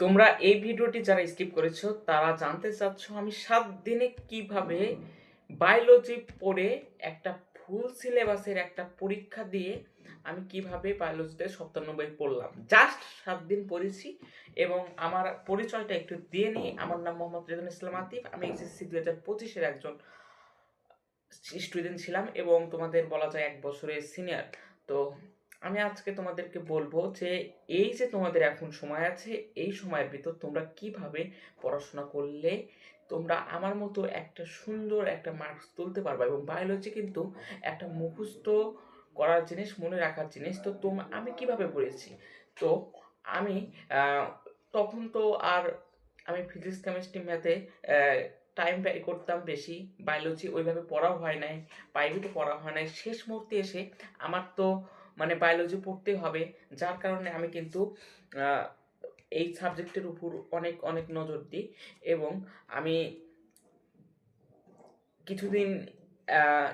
তোমরা এই ভিডিওটি যারা স্কিপ করেছো তারা জানতে চাচ্ছ আমি 7 দিনে কিভাবে বায়োলজি পড়ে একটা ফুল সিলেবাসের একটা পরীক্ষা দিয়ে আমি কিভাবে বায়োলজিতে 97 পড়লাম। জাস্ট 7 দিন পড়েছি এবং আমার পরিচয়টা একটু দিয়ে নিই। আমার নাম মোহাম্মদ রেজানুল ইসলাম আতিফ। আমি এইচএসসি 2025 এর একজন স্টুডেন্ট ছিলাম এবং তোমাদের বলা যায় 1 বছরের সিনিয়র। তো আমি আজকে তোমাদেরকে বলবো যে এই যে তোমাদের এখন সময় আছে, এই সময়ের ভিতর তোমরা কিভাবে পড়াশোনা করলে তোমরা আমার মতো একটা সুন্দর একটা মার্কস তুলতে পারবা। এবং বায়োলজি কিন্তু একটা মুখস্থ করার জিনিস, মনে রাখার জিনিস। তো আমি কিভাবে পড়েছি, তো আমি তখন তো আর আমি ফিজিক্স কেমিস্ট্রি ম্যাথে টাইম ব্যয় করতাম বেশি। বায়োলজি ওইভাবে পড়াও হয় নাই, প্রাইভেটও পড়া হয় নাই। শেষ মুহূর্তে এসে আমার তো মানে বায়োলজি পড়তে হবে, যার কারণে আমি কিন্তু এই সাবজেক্টের উপর অনেক অনেক নজর দিই এবং আমি কিছুদিন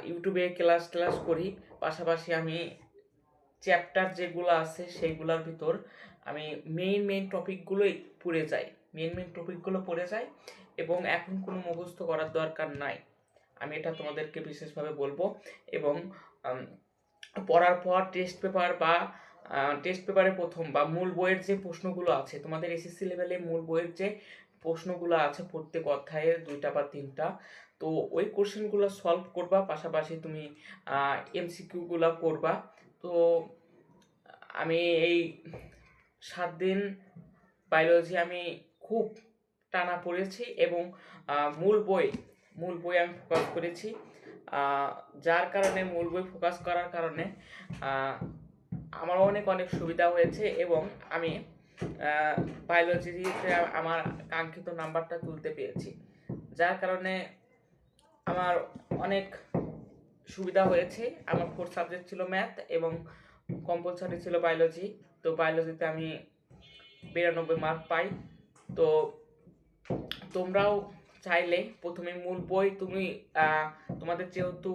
ইউটিউবে ক্লাস ক্লাস করি। পাশাপাশি আমি চ্যাপ্টার যেগুলো আছে সেইগুলোর ভিতর আমি মেইন টপিকগুলোই পড়ে যাই, মেইন টপিকগুলো পড়ে যাই এবং এখন কোনো মুখস্থ করার দরকার নাই। আমি এটা তোমাদেরকে বিশেষভাবে বলবো। এবং পড়ার পর টেস্ট পেপার বা টেস্ট পেপারে প্রথম বা মূল বইয়ের যে প্রশ্নগুলো আছে, তোমাদের এসএসসি লেভেলে মূল বইয়ের যে প্রশ্নগুলো আছে প্রত্যেক অধ্যায়ের 2টা বা 3টা, তো ওই কোশ্চেনগুলো সলভ করবা। পাশাপাশি তুমি এমসিকিউগুলো করবা। তো আমি এই 7 দিন বায়োলজি আমি খুব টানা পড়েছি এবং মূল বই আমি ফোকাস করেছি। যার কারণে মূল বই ফোকাস করার কারণে আমার অনেক অনেক সুবিধা হয়েছে এবং আমি বায়োলজিতে আমার কাঙ্ক্ষিত নাম্বারটা তুলতে পেরেছি। যার কারণে আমার অনেক সুবিধা হয়েছে। আমার 4 সাবজেক্ট ছিল ম্যাথ এবং কম্পালসারি ছিল বায়োলজি। তো বায়োলজিতে আমি 92 মার্ক পাই। তো তোমরাও চাইলে প্রথমে মূল বই তুমি তোমাদের যেহেতু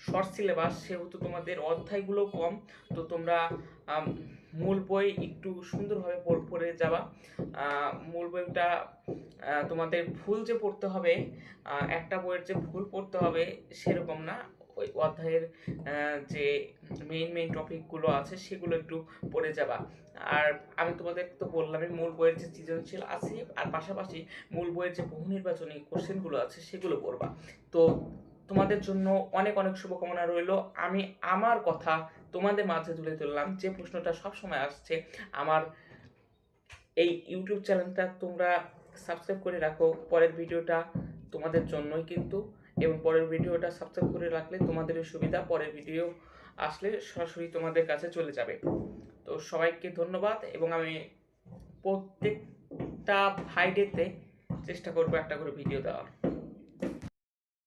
শর্ট সিলেবাস, সেহেতু তোমাদের অধ্যায়গুলো কম, তো তোমরা মূল বই একটু সুন্দরভাবে পড়ে যাবা। মূল বইটা তোমাদের ফুল যে পড়তে হবে, একটা বইয়ের যে ফুল পড়তে হবে সেরকম না। ওই অধ্যায়ের যে মেইন টপিকগুলো আছে সেগুলো একটু পড়ে যাবা। আর আমি তোমাদের তো বললামই মূল বইয়ের যে সৃজনশীল আছে, আর পাশাপাশি মূল বইয়ের যে বহু নির্বাচনী কোশ্চেনগুলো আছে সেগুলো পড়বা। তো তোমাদের জন্য অনেক অনেক শুভকামনা রইল। আমি আমার কথা তোমাদের মাঝে তুলে ধরলাম। যে প্রশ্নটা সবসময় আসছে, আমার এই ইউটিউব চ্যানেলটা তোমরা সাবস্ক্রাইব করে রাখো। পরের ভিডিওটা তোমাদের জন্যই কিন্তু, এবং পরের ভিডিওটা সাবস্ক্রাইব করে রাখলে তোমাদেরই সুবিধা, পরের ভিডিও আসলে সরাসরি তোমাদের কাছে চলে যাবে। তো সবাইকে ধন্যবাদ এবং আমি প্রত্যেকটা ফ্রাইডেতে চেষ্টা করবো একটা করে ভিডিও দেওয়ার।